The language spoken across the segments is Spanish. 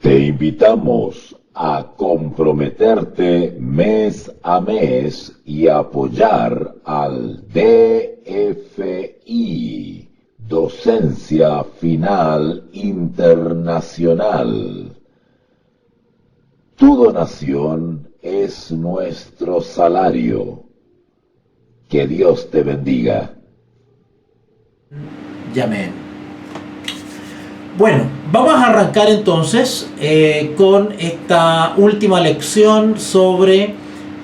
Te invitamos a comprometerte mes a mes y apoyar al DFI, Docencia Final Internacional. Tu donación es nuestro salario. Que Dios te bendiga. Y amén. Bueno, vamos a arrancar entonces con esta última lección sobre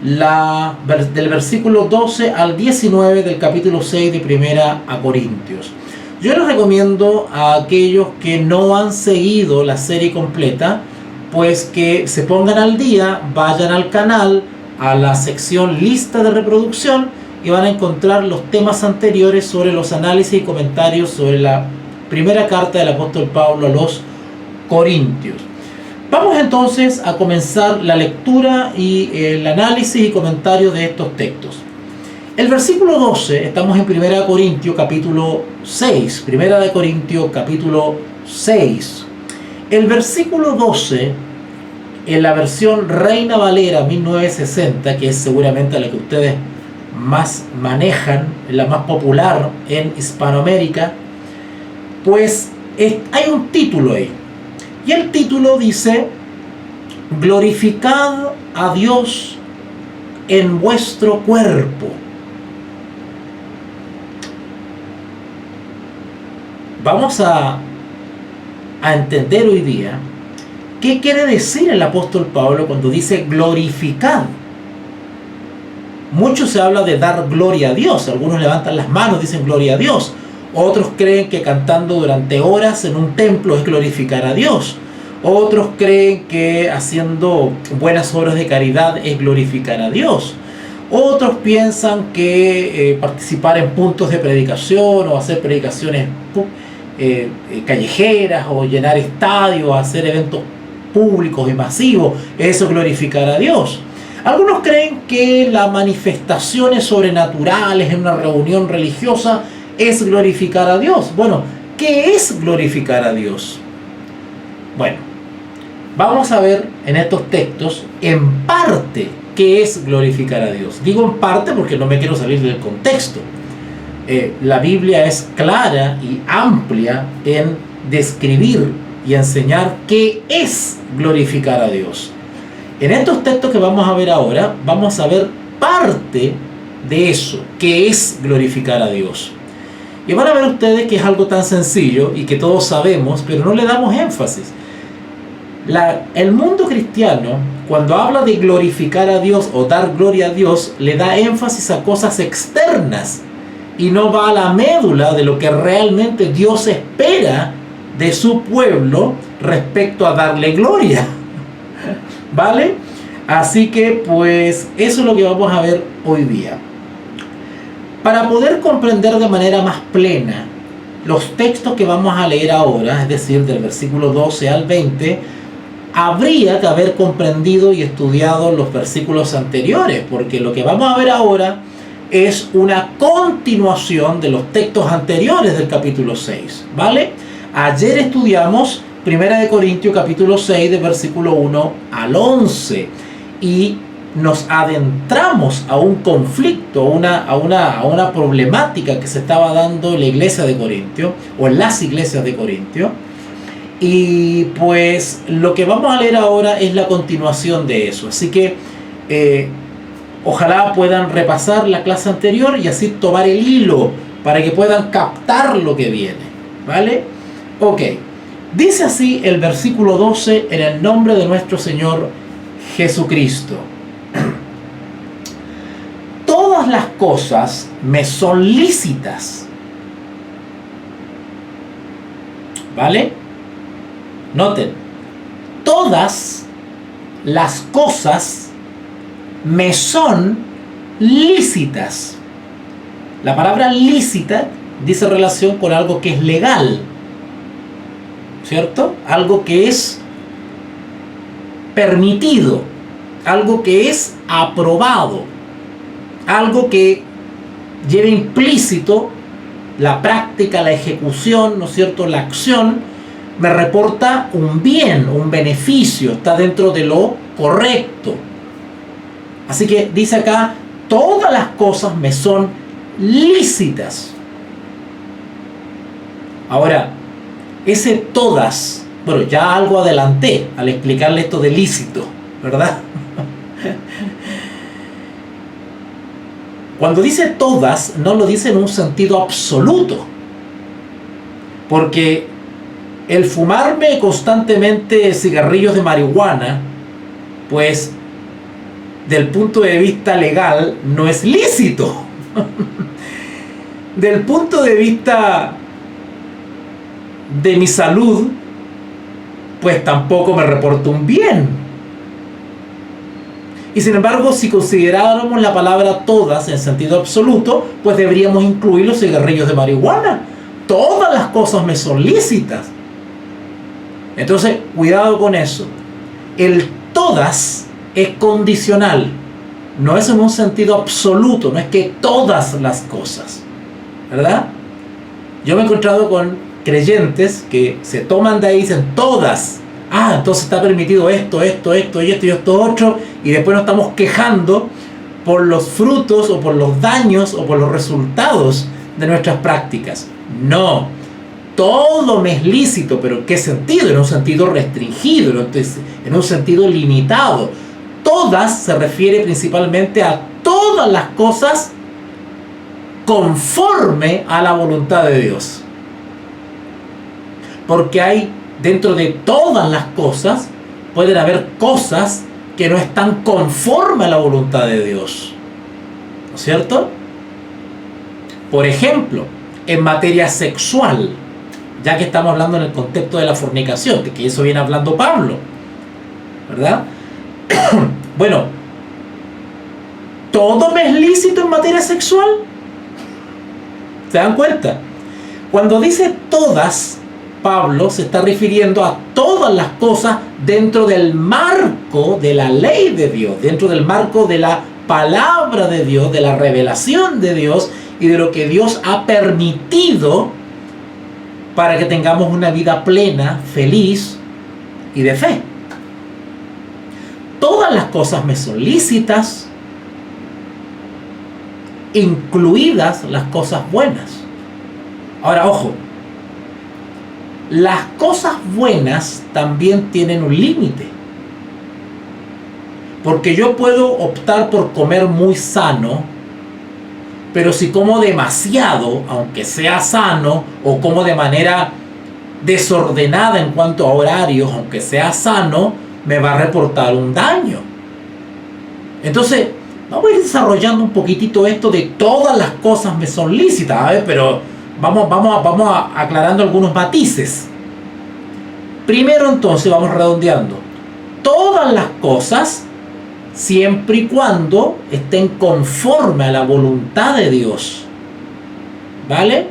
del versículo 12 al 19 del capítulo 6 de Primera a Corintios. Yo les recomiendo a aquellos que no han seguido la serie completa, pues que se pongan al día, vayan al canal, a la sección lista de reproducción y van a encontrar los temas anteriores sobre los análisis y comentarios sobre la primera carta del apóstol Pablo a los Corintios. Vamos entonces a comenzar la lectura y el análisis y comentario de estos textos. El versículo 12, estamos en 1 Corintios capítulo 6, 1 Corintios capítulo 6. El versículo 12, en la versión Reina Valera 1960, que es seguramente la que ustedes más manejan, la más popular en Hispanoamérica, pues hay un título ahí. Y el título dice: glorificad a Dios en vuestro cuerpo. Vamos a entender hoy día qué quiere decir el apóstol Pablo cuando dice glorificad. Mucho se habla de dar gloria a Dios. Algunos levantan las manos, dicen gloria a Dios. Otros creen que cantando durante horas en un templo es glorificar a Dios. Otros creen que haciendo buenas obras de caridad es glorificar a Dios. Otros piensan que participar en puntos de predicación o hacer predicaciones callejeras o llenar estadios, hacer eventos públicos y masivos, eso es glorificar a Dios. Algunos creen que las manifestaciones sobrenaturales en una reunión religiosa es glorificar a Dios. Bueno, ¿qué es glorificar a Dios? Bueno, vamos a ver en estos textos en parte qué es glorificar a Dios. Digo en parte porque no me quiero salir del contexto. La Biblia es clara y amplia en describir y enseñar qué es glorificar a Dios. En estos textos que vamos a ver ahora, vamos a ver parte de eso, qué es glorificar a Dios. Y van a ver ustedes que es algo tan sencillo y que todos sabemos, pero no le damos énfasis. El mundo cristiano, cuando habla de glorificar a Dios o dar gloria a Dios, le da énfasis a cosas externas y no va a la médula de lo que realmente Dios espera de su pueblo respecto a darle gloria. ¿Vale? Así que pues eso es lo que vamos a ver hoy día. Para poder comprender de manera más plena los textos que vamos a leer ahora, es decir, del versículo 12 al 20, habría que haber comprendido y estudiado los versículos anteriores, porque lo que vamos a ver ahora es una continuación de los textos anteriores del capítulo 6, ¿vale? Ayer estudiamos 1 Corintios capítulo 6, de versículo 1 al 11, y nos adentramos a un conflicto, a una problemática que se estaba dando en la iglesia de Corintio, o en las iglesias de Corintio, y pues lo que vamos a leer ahora es la continuación de eso. Así que ojalá puedan repasar la clase anterior y así tomar el hilo para que puedan captar lo que viene, ¿vale? Ok, dice así el versículo 12: en el nombre de nuestro Señor Jesucristo. Todas las cosas me son lícitas, ¿vale? Noten, todas las cosas me son lícitas. La palabra lícita dice relación con algo que es legal, ¿cierto? Algo que es permitido, algo que es aprobado, algo que lleva implícito la práctica, la ejecución, ¿no es cierto?, la acción me reporta un bien, un beneficio, está dentro de lo correcto. Así que dice acá, todas las cosas me son lícitas. Ahora, ese todas, bueno, ya algo adelanté al explicarle esto de lícito, ¿verdad? Cuando dice todas, no lo dice en un sentido absoluto, porque el fumarme constantemente cigarrillos de marihuana, pues del punto de vista legal no es lícito. Del punto de vista de mi salud, pues tampoco me reporta un bien. Y sin embargo, si consideráramos la palabra todas en sentido absoluto, pues deberíamos incluir los cigarrillos de marihuana. Todas las cosas me son lícitas. Entonces, cuidado con eso. El todas es condicional. No es en un sentido absoluto, no es que todas las cosas, ¿verdad? Yo me he encontrado con creyentes que se toman de ahí y dicen todas. Ah, entonces está permitido esto y esto otro, y después nos estamos quejando por los frutos o por los daños o por los resultados de nuestras prácticas. No, todo me es lícito, pero ¿en qué sentido? En un sentido restringido, en un sentido limitado. Todas se refiere principalmente a todas las cosas conforme a la voluntad de Dios. Porque hay dentro de todas las cosas, pueden haber cosas que no están conforme a la voluntad de Dios. ¿No es cierto? Por ejemplo, en materia sexual, ya que estamos hablando en el contexto de la fornicación, que eso viene hablando Pablo, ¿verdad? Bueno, ¿todo me es lícito en materia sexual? ¿Se dan cuenta? Cuando dice todas, Pablo se está refiriendo a todas las cosas dentro del marco de la ley de Dios, dentro del marco de la palabra de Dios, de la revelación de Dios y de lo que Dios ha permitido para que tengamos una vida plena, feliz y de fe. Todas las cosas me son lícitas, incluidas las cosas buenas. Ahora, ojo, las cosas buenas también tienen un límite. Porque yo puedo optar por comer muy sano, pero si como demasiado, aunque sea sano, o como de manera desordenada en cuanto a horarios, aunque sea sano, me va a reportar un daño. Entonces, vamos a ir desarrollando un poquitito esto de todas las cosas me son lícitas, ¿sabes? Pero vamos aclarando algunos matices. Primero, entonces, vamos redondeando. Todas las cosas, siempre y cuando estén conforme a la voluntad de Dios, ¿vale?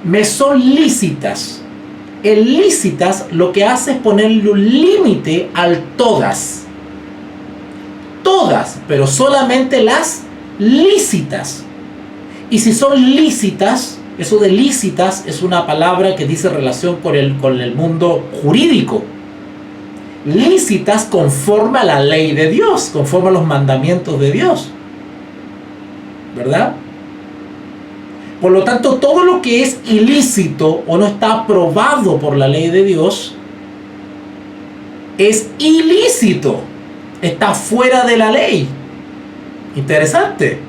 Me son lícitas. El lícitas lo que hace es ponerle un límite al todas. Todas, pero solamente las lícitas. Y si son lícitas, eso de lícitas es una palabra que dice relación con el mundo jurídico. Lícitas conforme a la ley de Dios, conforme a los mandamientos de Dios, ¿verdad? Por lo tanto, todo lo que es ilícito o no está aprobado por la ley de Dios es ilícito, está fuera de la ley. Interesante.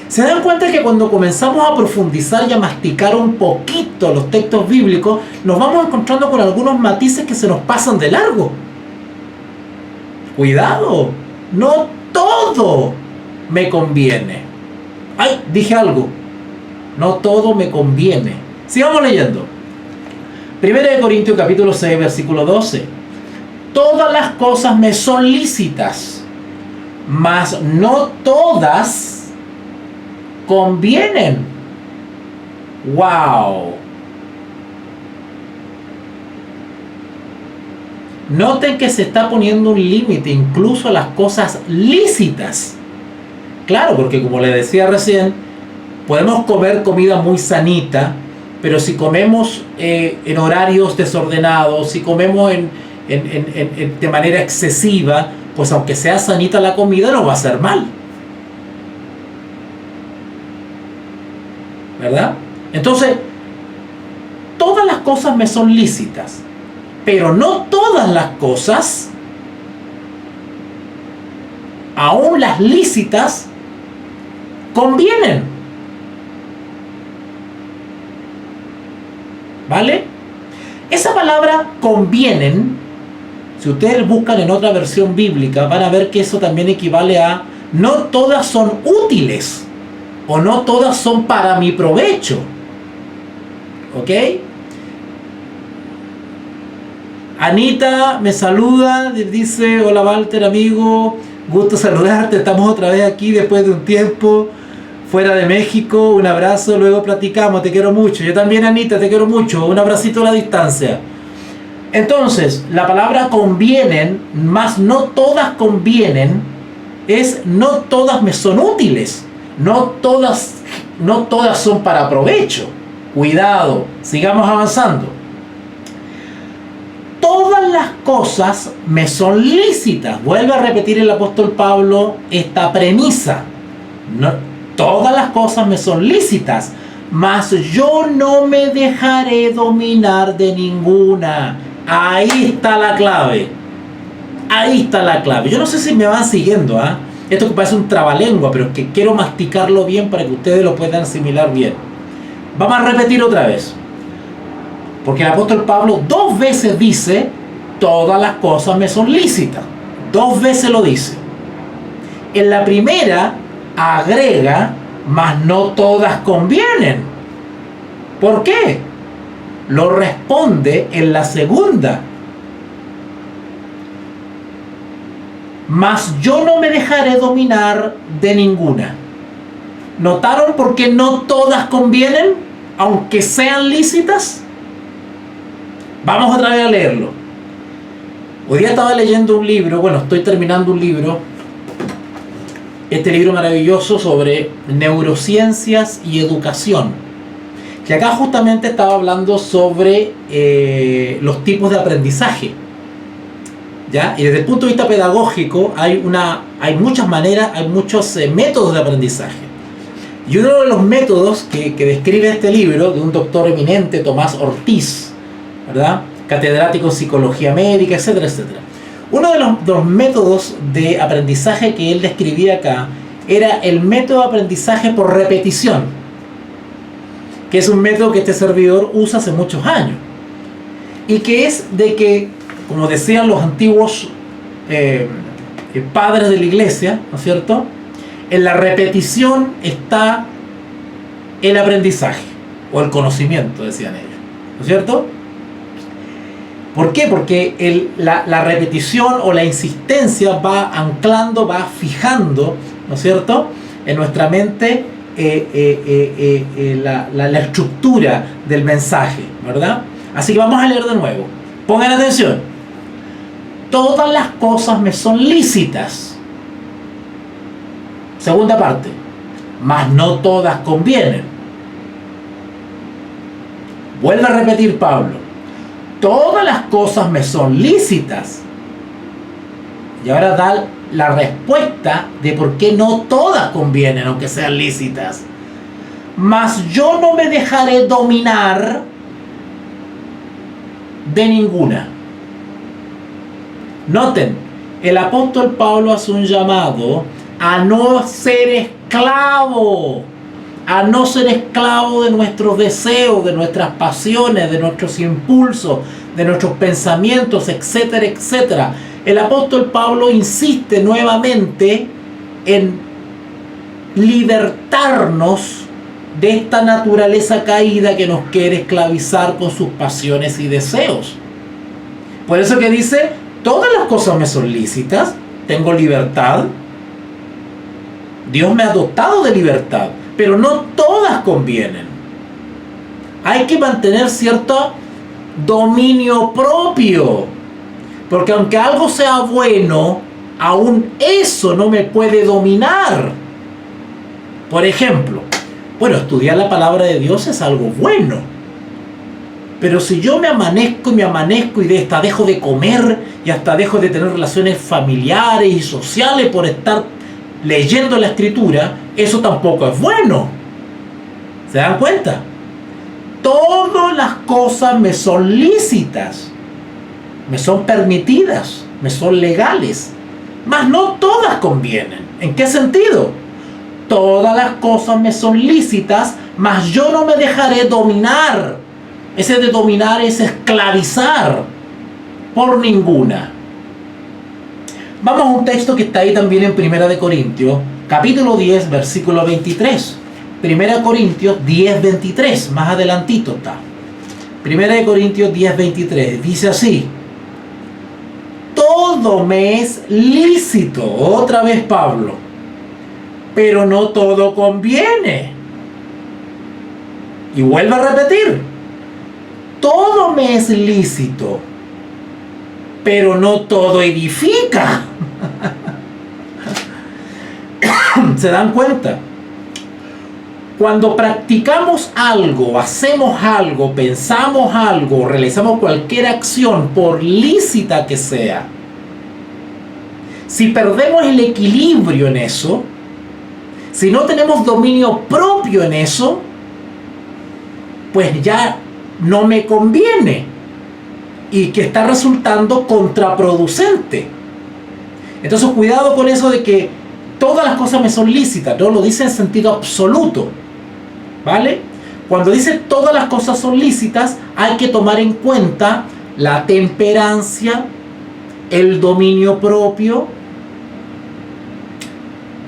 ¿Se dan cuenta que cuando comenzamos a profundizar y a masticar un poquito los textos bíblicos, nos vamos encontrando con algunos matices que se nos pasan de largo? Cuidado, no todo me conviene. ¡Ay! Dije algo. No todo me conviene. Sigamos leyendo. 1 Corintios capítulo 6, versículo 12. Todas las cosas me son lícitas, mas no todas convienen. ¡Wow! Noten que se está poniendo un límite incluso a las cosas lícitas. Claro, porque como les decía recién, podemos comer comida muy sanita, pero si comemos en horarios desordenados, si comemos de manera excesiva, pues aunque sea sanita la comida, no va a ser mal. ¿Verdad? Entonces, todas las cosas me son lícitas, pero no todas las cosas, aún las lícitas, convienen. ¿Vale? Esa palabra convienen, si ustedes buscan en otra versión bíblica, van a ver que eso también equivale a no todas son útiles o no todas son para mi provecho. ¿Ok? Anita me saluda, dice: hola Walter, amigo, gusto saludarte, estamos otra vez aquí después de un tiempo fuera de México, un abrazo, luego platicamos, te quiero mucho. Yo también, Anita, te quiero mucho, un abracito a la distancia. Entonces, la palabra convienen, más no todas convienen, es no todas me son útiles, no todas son para provecho. Cuidado, sigamos avanzando. Todas las cosas me son lícitas. Vuelve a repetir el apóstol Pablo esta premisa. No, todas las cosas me son lícitas, mas yo no me dejaré dominar de ninguna. Ahí está la clave. Ahí está la clave. Yo no sé si me van siguiendo, ¿ah? Esto que parece un trabalengua, pero es que quiero masticarlo bien para que ustedes lo puedan asimilar bien. Vamos a repetir otra vez. Porque el apóstol Pablo 2 veces dice: todas las cosas me son lícitas. 2 veces lo dice. En la primera agrega: mas no todas convienen. ¿Por qué? Lo responde en la segunda: mas yo no me dejaré dominar de ninguna. ¿Notaron por qué no todas convienen, aunque sean lícitas? Vamos otra vez a leerlo. Hoy día estaba leyendo un libro, bueno, estoy terminando un libro, este libro maravilloso sobre neurociencias y educación, que acá justamente estaba hablando sobre los tipos de aprendizaje, ¿ya? Y desde el punto de vista pedagógico hay muchas maneras, hay muchos métodos de aprendizaje. Y uno de los métodos que describe este libro, de un doctor eminente, Tomás Ortiz, ¿verdad?, catedrático en psicología médica, etcétera, etcétera. Uno de los métodos de aprendizaje que él describía acá era el método de aprendizaje por repetición, que es un método que este servidor usa hace muchos años, y que es de que, como decían los antiguos padres de la iglesia, ¿no es cierto?, en la repetición está el aprendizaje, o el conocimiento, decían ellos, ¿no es cierto? ¿Por qué? Porque la repetición o la insistencia va anclando, va fijando, ¿no es cierto?, en nuestra mente la estructura del mensaje, ¿verdad? Así que vamos a leer de nuevo. Pongan atención. Todas las cosas me son lícitas. Segunda parte. Mas no todas convienen. Vuelve a repetir Pablo. Todas las cosas me son lícitas. Y ahora da la respuesta de por qué no todas convienen, aunque sean lícitas. Mas yo no me dejaré dominar de ninguna. Noten, el apóstol Pablo hace un llamado a no ser esclavo. A no ser esclavo de nuestros deseos, de nuestras pasiones, de nuestros impulsos, de nuestros pensamientos, etcétera, etcétera. El apóstol Pablo insiste nuevamente en libertarnos de esta naturaleza caída que nos quiere esclavizar con sus pasiones y deseos. Por eso que dice: todas las cosas me son lícitas, tengo libertad. Dios me ha dotado de libertad, pero no todas convienen. Hay que mantener cierto dominio propio, porque aunque algo sea bueno, aún eso no me puede dominar. Por ejemplo, bueno, estudiar la palabra de Dios es algo bueno, Pero si yo me amanezco y hasta dejo de comer y hasta dejo de tener relaciones familiares y sociales por estar leyendo la Escritura, eso tampoco es bueno. ¿Se dan cuenta? Todas las cosas me son lícitas, me son permitidas, me son legales, mas no todas convienen. ¿En qué sentido? Todas las cosas me son lícitas, mas yo no me dejaré dominar. Ese de dominar es esclavizar por ninguna. Vamos a un texto que está ahí también en 1 Corintios, capítulo 10, versículo 23. 1 Corintios 10, 23, más adelantito está. 1 Corintios 10, 23, dice así: todo me es lícito, otra vez Pablo, pero no todo conviene. Y vuelve a repetir: todo me es lícito, pero no todo edifica. ¿Se dan cuenta? Cuando practicamos algo, hacemos algo, pensamos algo, realizamos cualquier acción, por lícita que sea, si perdemos el equilibrio en eso, si no tenemos dominio propio en eso, pues ya no me conviene y que está resultando contraproducente. Entonces cuidado con eso de que todas las cosas me son lícitas, no lo dice en sentido absoluto, ¿vale? Cuando dice todas las cosas son lícitas, hay que tomar en cuenta la temperancia, el dominio propio,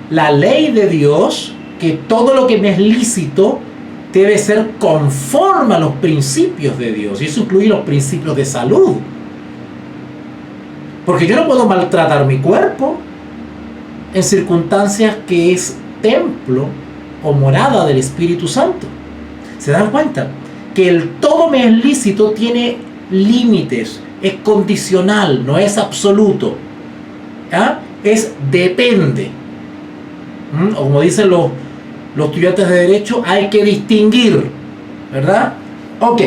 la ley de Dios, que todo lo que me es lícito debe ser conforme a los principios de Dios, y eso incluye los principios de salud, porque yo no puedo maltratar mi cuerpo en circunstancias que es templo o morada del Espíritu Santo. ¿Se dan cuenta? Que el todo me es lícito tiene límites, es condicional, no es absoluto. ¿Ah? Es depende. O como dicen los estudiantes de Derecho, hay que distinguir, ¿verdad? Ok,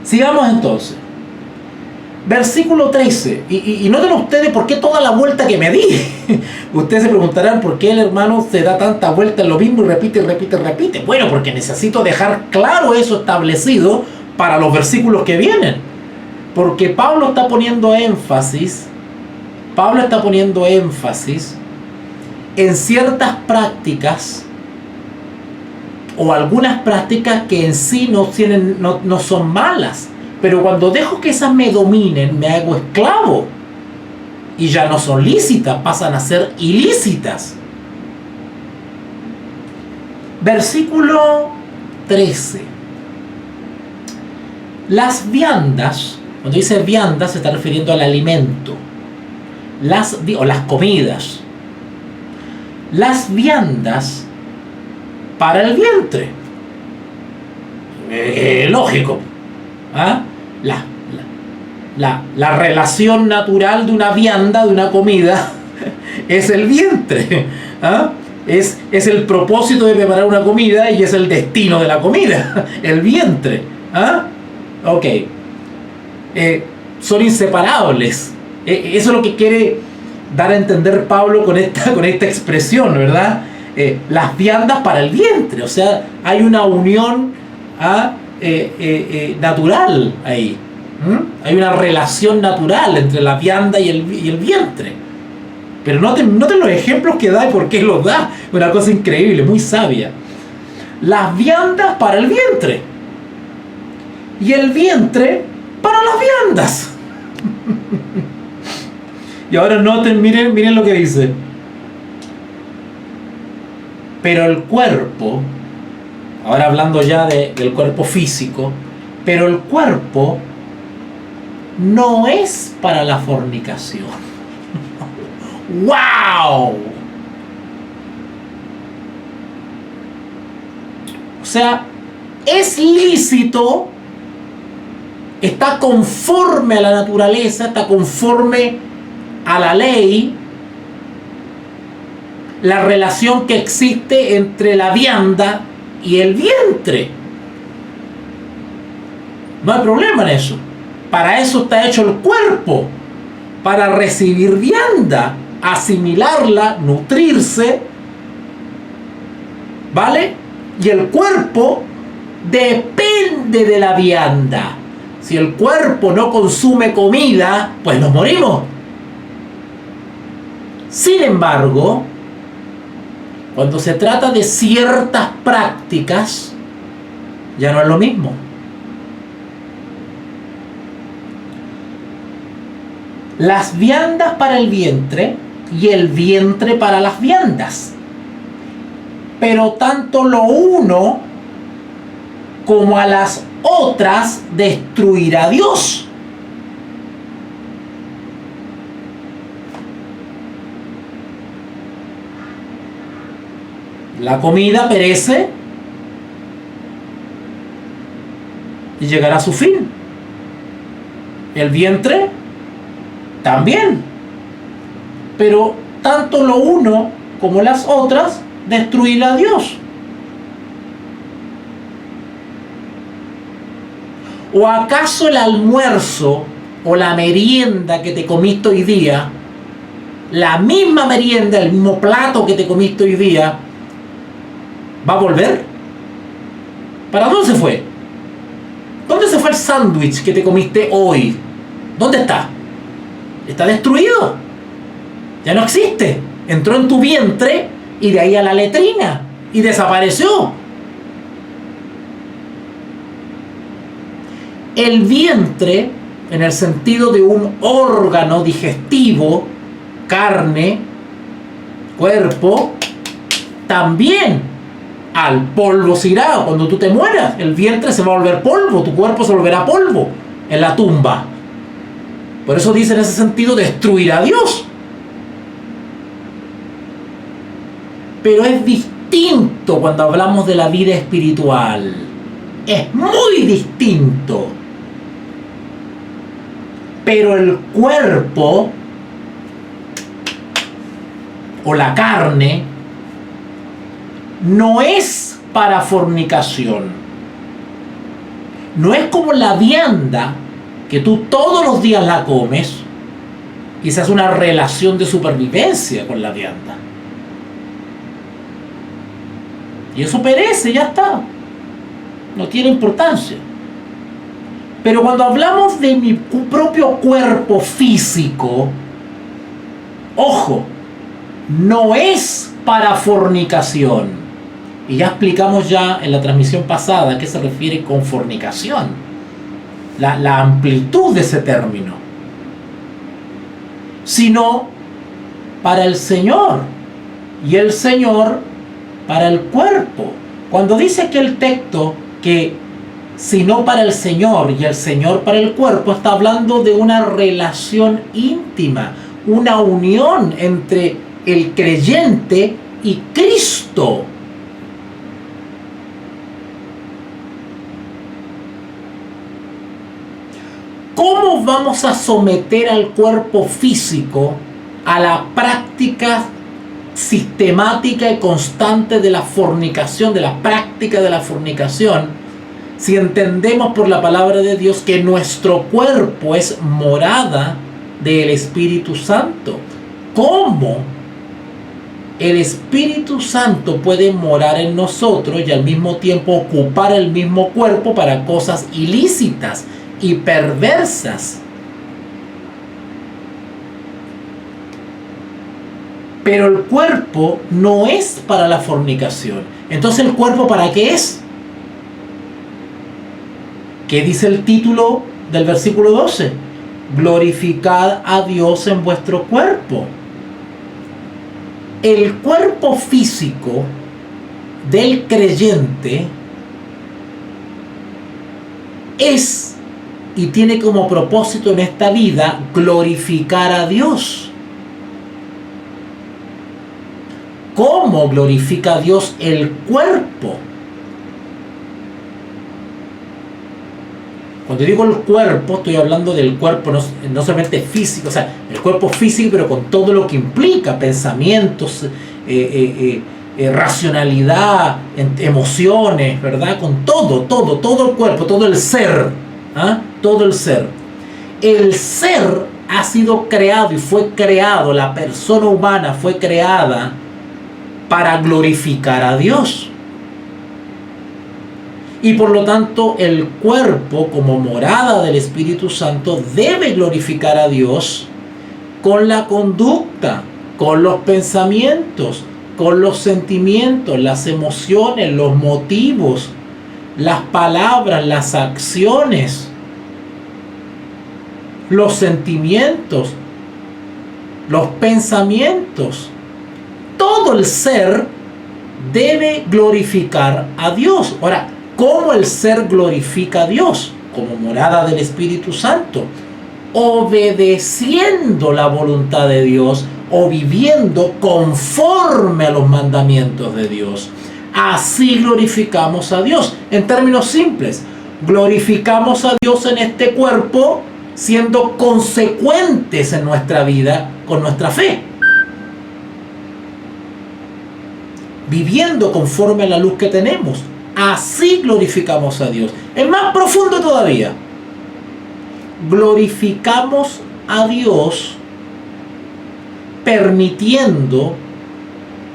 sigamos entonces. Versículo 13, y noten ustedes por qué toda la vuelta que me di. Ustedes se preguntarán por qué el hermano se da tanta vuelta en lo mismo y repite, repite, repite. Bueno, porque necesito dejar claro eso establecido para los versículos que vienen. Porque Pablo está poniendo énfasis en ciertas prácticas, o algunas prácticas que en sí no son malas, pero cuando dejo que esas me dominen, me hago esclavo y ya no son lícitas, pasan a ser ilícitas. Versículo 13. Las viandas, cuando dice viandas se está refiriendo al alimento, las comidas. Las viandas para el vientre. Lógico. ¿Ah? La relación natural de una vianda, de una comida, es el vientre. ¿Ah? Es el propósito de preparar una comida y es el destino de la comida, el vientre. ¿Ah? Ok. Son inseparables. Eso es lo que quiere dar a entender Pablo con esta expresión, ¿verdad? Las viandas para el vientre, o sea, hay una unión natural ahí. Hay una relación natural entre la vianda y el vientre. Pero noten los ejemplos que da y por qué los da. Una cosa increíble, muy sabia. Las viandas para el vientre y el vientre para las viandas. Y ahora noten, miren lo que dice. Pero el cuerpo, ahora hablando ya del cuerpo físico, pero el cuerpo no es para la fornicación. ¡Wow! O sea, es lícito, está conforme a la naturaleza, está conforme a la ley, la relación que existe entre la vianda y el vientre. No hay problema en eso. Para eso está hecho el cuerpo, para recibir vianda, asimilarla, nutrirse, ¿vale? Y el cuerpo depende de la vianda. Si el cuerpo no consume comida, pues nos morimos. Sin embargo, cuando se trata de ciertas prácticas, ya no es lo mismo. Las viandas para el vientre y el vientre para las viandas. Pero tanto lo uno como a las otras destruirá Dios. La comida perece y llegará a su fin. El vientre también. Pero tanto lo uno como las otras destruirá a Dios. ¿O acaso el almuerzo o la merienda que te comiste hoy día, la misma merienda, el mismo plato que te comiste hoy día, va a volver? ¿Para dónde se fue? ¿Dónde se fue el sándwich que te comiste hoy? ¿Dónde está? Está destruido. Ya no existe. Entró en tu vientre y de ahí a la letrina y desapareció. El vientre, en el sentido de un órgano digestivo, carne, cuerpo, también al polvo se irá. Cuando tú te mueras, el vientre se va a volver polvo, tu cuerpo se volverá polvo en la tumba. Por eso dice en ese sentido, destruirá a Dios. Pero es distinto cuando hablamos de la vida espiritual. Es muy distinto. Pero el cuerpo o la carne no es para fornicación. No es como la vianda que tú todos los días la comes y se hace una relación de supervivencia con la vianda. Y eso perece, ya está. No tiene importancia. Pero cuando hablamos de mi propio cuerpo físico, ojo, no es para fornicación. Y ya explicamos ya en la transmisión pasada a qué se refiere con fornicación. La amplitud de ese término. Sino para el Señor. Y el Señor para el cuerpo. Cuando dice aquí el texto que sino para el Señor y el Señor para el cuerpo, está hablando de una relación íntima, una unión entre el creyente y Cristo. ¿Cómo vamos a someter al cuerpo físico a la práctica sistemática y constante de la fornicación, de la práctica de la fornicación, si entendemos por la palabra de Dios que nuestro cuerpo es morada del Espíritu Santo? ¿Cómo el Espíritu Santo puede morar en nosotros y al mismo tiempo ocupar el mismo cuerpo para cosas ilícitas y perversas? Pero el cuerpo no es para la fornicación. Entonces, ¿el cuerpo para qué es? ¿Qué dice el título del versículo 12? Glorificad a Dios en vuestro cuerpo. El cuerpo físico del creyente es y tiene como propósito en esta vida glorificar a Dios. ¿Cómo glorifica a Dios el cuerpo? Cuando digo el cuerpo, estoy hablando del cuerpo no solamente físico, o sea, el cuerpo físico, pero con todo lo que implica, pensamientos, racionalidad, emociones, ¿verdad? Con todo el cuerpo, todo el ser, ¿Ah? Todo el ser. El ser ha sido creado y fue creado, la persona humana fue creada para glorificar a Dios. Y por lo tanto el cuerpo, como morada del Espíritu Santo, debe glorificar a Dios con la conducta, con los pensamientos, con los sentimientos, las emociones, los motivos, las palabras, las acciones, los sentimientos, los pensamientos. Todo el ser debe glorificar a Dios. Ahora, ¿cómo el ser glorifica a Dios? Como morada del Espíritu Santo, obedeciendo la voluntad de Dios o viviendo conforme a los mandamientos de Dios. Así glorificamos a Dios. En términos simples, glorificamos a Dios en este cuerpo siendo consecuentes en nuestra vida con nuestra fe, viviendo conforme a la luz que tenemos. Así glorificamos a Dios. Es más profundo todavía. Glorificamos a Dios permitiendo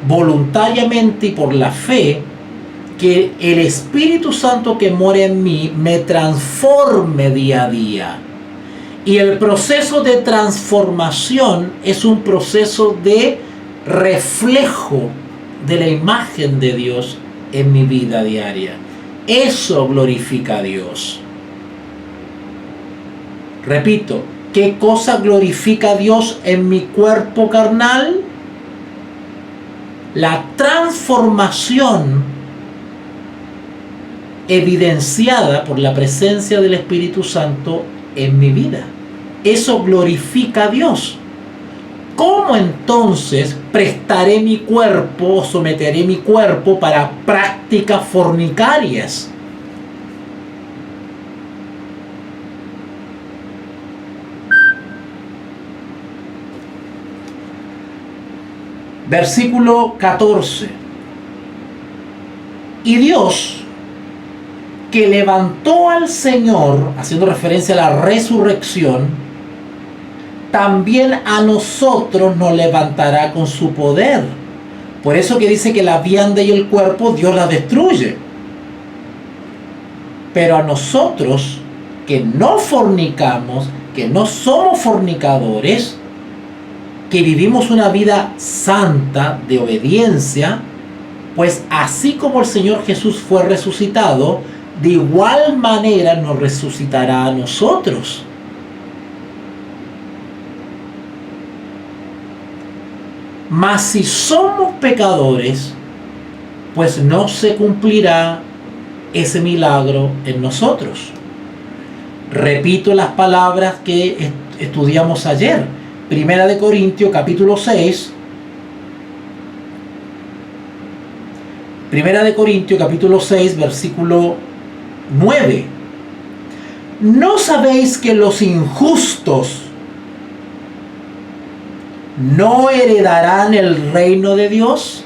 voluntariamente y por la fe que el Espíritu Santo que mora en mí me transforme día a día. Y el proceso de transformación es un proceso de reflejo de la imagen de Dios en mi vida diaria. Eso glorifica a Dios. Repito, ¿qué cosa glorifica a Dios en mi cuerpo carnal? La transformación evidenciada por la presencia del Espíritu Santo en mi vida. Eso glorifica a Dios. ¿Cómo entonces prestaré mi cuerpo o someteré mi cuerpo para prácticas fornicarias? Versículo 14. Y Dios, que levantó al Señor, haciendo referencia a la resurrección, también a nosotros nos levantará con su poder. Por eso que dice que la vianda y el cuerpo Dios la destruye. Pero a nosotros, que no fornicamos, que no somos fornicadores, que vivimos una vida santa de obediencia, pues así como el Señor Jesús fue resucitado, de igual manera nos resucitará a nosotros. Mas si somos pecadores, pues no se cumplirá ese milagro en nosotros. Repito las palabras que estudiamos ayer. Primera de Corintios, capítulo 6. Primera de Corintios, capítulo 6, versículo 9. ¿No sabéis que los injustos no heredarán el reino de Dios?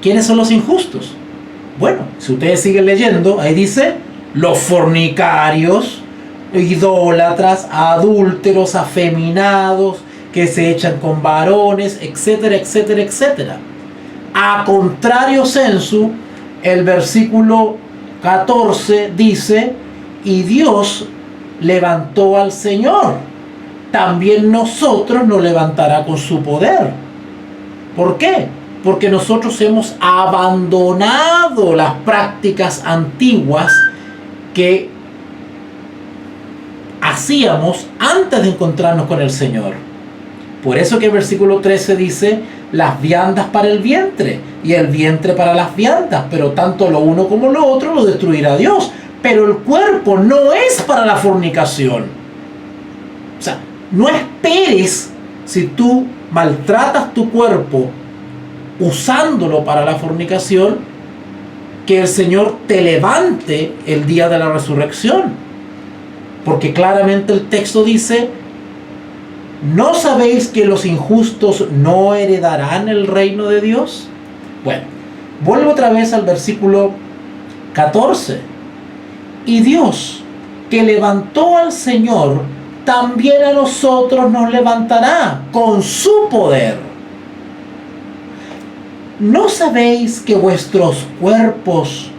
¿Quiénes son los injustos? Bueno, si ustedes siguen leyendo, ahí dice, los fornicarios, idólatras, adúlteros, afeminados, que se echan con varones, etcétera, etcétera, etcétera. A contrario sensu, el versículo 14 dice, y Dios levantó al Señor, también nosotros nos levantará con su poder. ¿Por qué? Porque nosotros hemos abandonado las prácticas antiguas que hacíamos antes de encontrarnos con el Señor. Por eso que el versículo 13 dice, las viandas para el vientre y el vientre para las viandas, pero tanto lo uno como lo otro lo destruirá Dios. Pero el cuerpo no es para la fornicación. O sea, no esperes, si tú maltratas tu cuerpo usándolo para la fornicación, que el Señor te levante el día de la resurrección. Porque claramente el texto dice, ¿no sabéis que los injustos no heredarán el reino de Dios? Bueno, vuelvo otra vez al versículo 14. Y Dios, que levantó al Señor, también a nosotros nos levantará con su poder. ¿No sabéis que vuestros cuerpos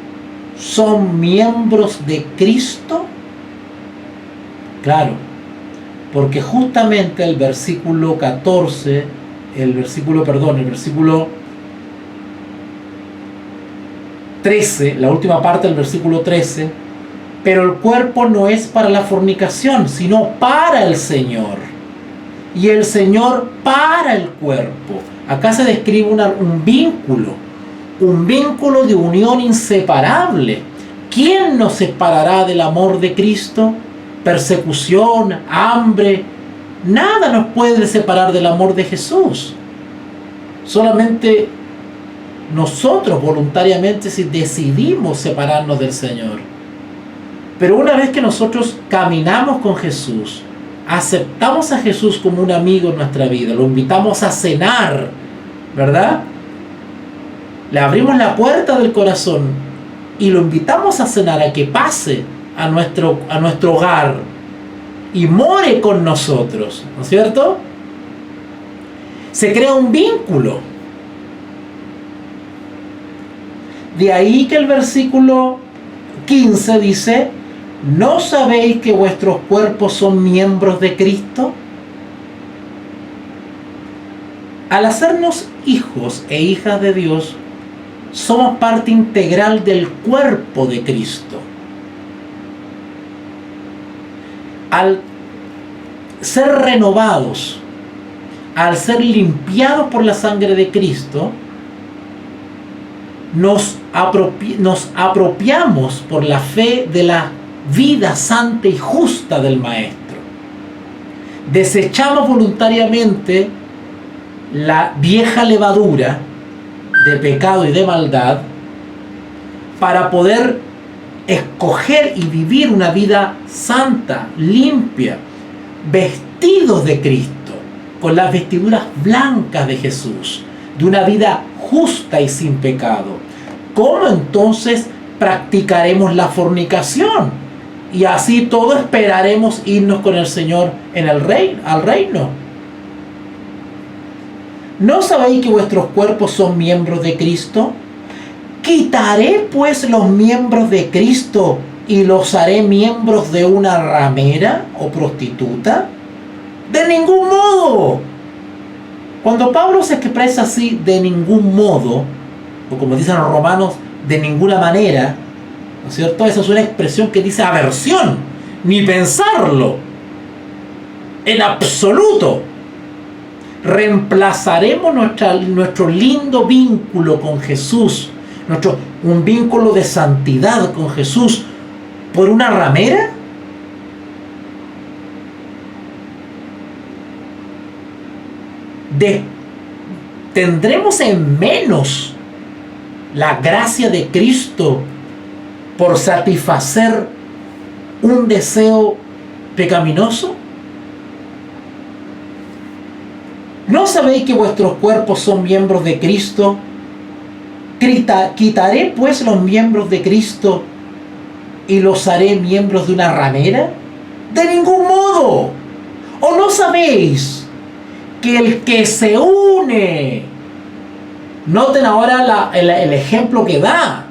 son miembros de Cristo? Claro, porque justamente el versículo 13, la última parte del versículo 13, pero el cuerpo no es para la fornicación, sino para el Señor, y el Señor para el cuerpo. Acá se describe un vínculo de unión inseparable. ¿Quién nos separará del amor de Cristo? Persecución, hambre, nada nos puede separar del amor de Jesús. Solamente nosotros voluntariamente si decidimos separarnos del Señor. Pero una vez que nosotros caminamos con Jesús, aceptamos a Jesús como un amigo en nuestra vida, lo invitamos a cenar, ¿verdad? Le abrimos la puerta del corazón y lo invitamos a cenar, a que pase a nuestro hogar y more con nosotros, ¿no es cierto? Se crea un vínculo. De ahí que el versículo 15 dice: ¿no sabéis que vuestros cuerpos son miembros de Cristo? Al hacernos hijos e hijas de Dios, somos parte integral del cuerpo de Cristo. Al ser renovados, al ser limpiados por la sangre de Cristo, nos apropiamos por la fe de la vida santa y justa del Maestro. Desechamos voluntariamente la vieja levadura de pecado y de maldad para poder escoger y vivir una vida santa, limpia, vestidos de Cristo, con las vestiduras blancas de Jesús, de una vida justa y sin pecado. ¿Cómo entonces practicaremos la fornicación? Y así todo esperaremos irnos con el Señor en al reino. ¿No sabéis que vuestros cuerpos son miembros de Cristo? ¿Quitaré pues los miembros de Cristo y los haré miembros de una ramera o prostituta? ¡De ningún modo! Cuando Pablo se expresa así, de ningún modo, o como dicen los romanos, de ninguna manera, ¿no es cierto? Esa es una expresión que dice aversión, ni pensarlo, en absoluto. Reemplazaremos nuestro lindo vínculo con Jesús, un vínculo de santidad con Jesús, por una ramera. ¿Tendremos en menos la gracia de Cristo por satisfacer un deseo pecaminoso? ¿No sabéis que vuestros cuerpos son miembros de Cristo? ¿Quitaré pues los miembros de Cristo y los haré miembros de una ramera? ¡De ningún modo! ¿O no sabéis que el que se une? Noten ahora el ejemplo que da.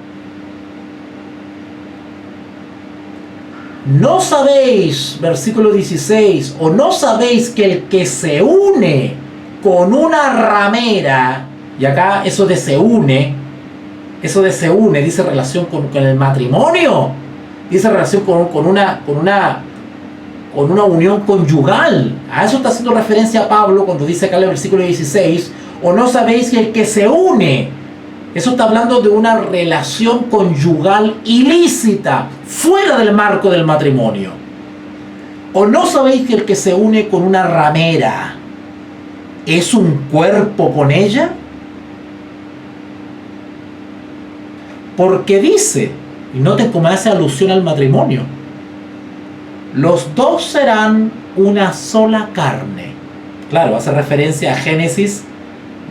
¿No sabéis, versículo 16, o no sabéis que el que se une con una ramera, y acá eso de se une dice relación con el matrimonio, dice relación con una unión conyugal? A eso está haciendo referencia Pablo cuando dice acá en el versículo 16, o no sabéis que el que se une, eso está hablando de una relación conyugal ilícita, fuera del marco del matrimonio. ¿O no sabéis que el que se une con una ramera es un cuerpo con ella? Porque dice, y noten cómo hace alusión al matrimonio, los dos serán una sola carne. Claro, hace referencia a Génesis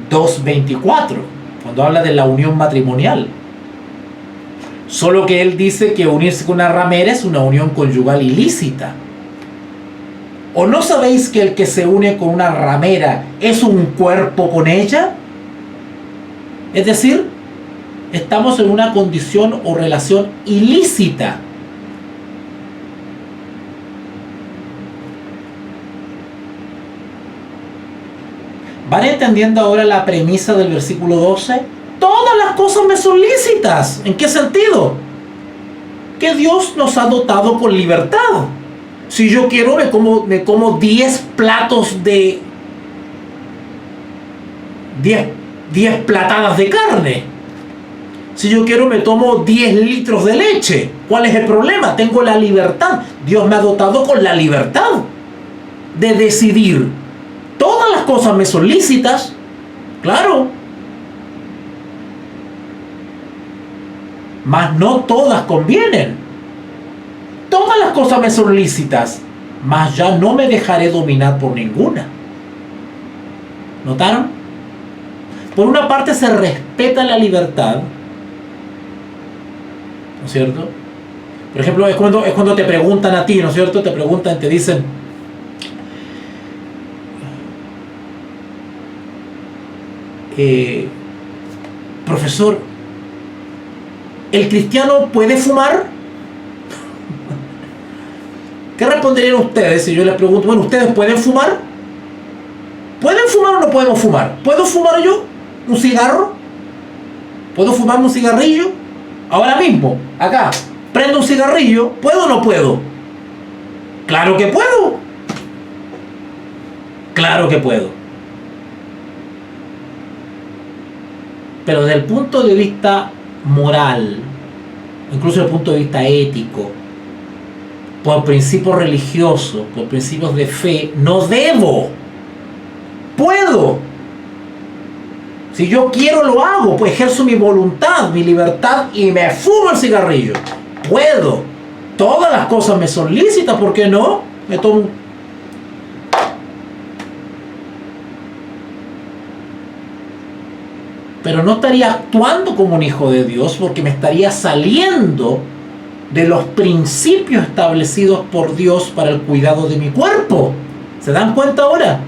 2:24, cuando habla de la unión matrimonial. Solo que él dice que unirse con una ramera es una unión conyugal ilícita. ¿O no sabéis que el que se une con una ramera es un cuerpo con ella? Es decir, estamos en una condición o relación ilícita. ¿Van entendiendo ahora la premisa del versículo 12? Todas las cosas me son lícitas. ¿En qué sentido? Que Dios nos ha dotado con libertad. Si yo quiero, me como 10 platos de 10 platadas de carne. Si yo quiero, me tomo 10 litros de leche. ¿Cuál es el problema? Tengo la libertad. Dios me ha dotado con la libertad de decidir. Todas las cosas me son lícitas, claro, mas no todas convienen. Todas las cosas me son lícitas, mas ya no me dejaré dominar por ninguna. ¿Notaron? Por una parte se respeta la libertad, ¿no es cierto? Por ejemplo, es cuando te preguntan a ti, ¿no es cierto? Te preguntan, te dicen: profesor, ¿el cristiano puede fumar? ¿Qué responderían ustedes si yo les pregunto: bueno, ¿ustedes pueden fumar? ¿Pueden fumar o no podemos fumar? ¿Puedo fumar yo un cigarro? ¿Puedo fumar un cigarrillo? Ahora mismo, acá, prendo un cigarrillo, ¿puedo o no puedo? ¡Claro que puedo! ¡Claro que puedo! Pero desde el punto de vista moral, incluso desde el punto de vista ético, por principios religiosos, por principios de fe, no debo. Puedo. Si yo quiero, lo hago, pues ejerzo mi voluntad, mi libertad y me fumo el cigarrillo. Puedo. Todas las cosas me son lícitas, ¿por qué no? Me tomo un... Pero no estaría actuando como un hijo de Dios, porque me estaría saliendo de los principios establecidos por Dios para el cuidado de mi cuerpo. ¿Se dan cuenta ahora?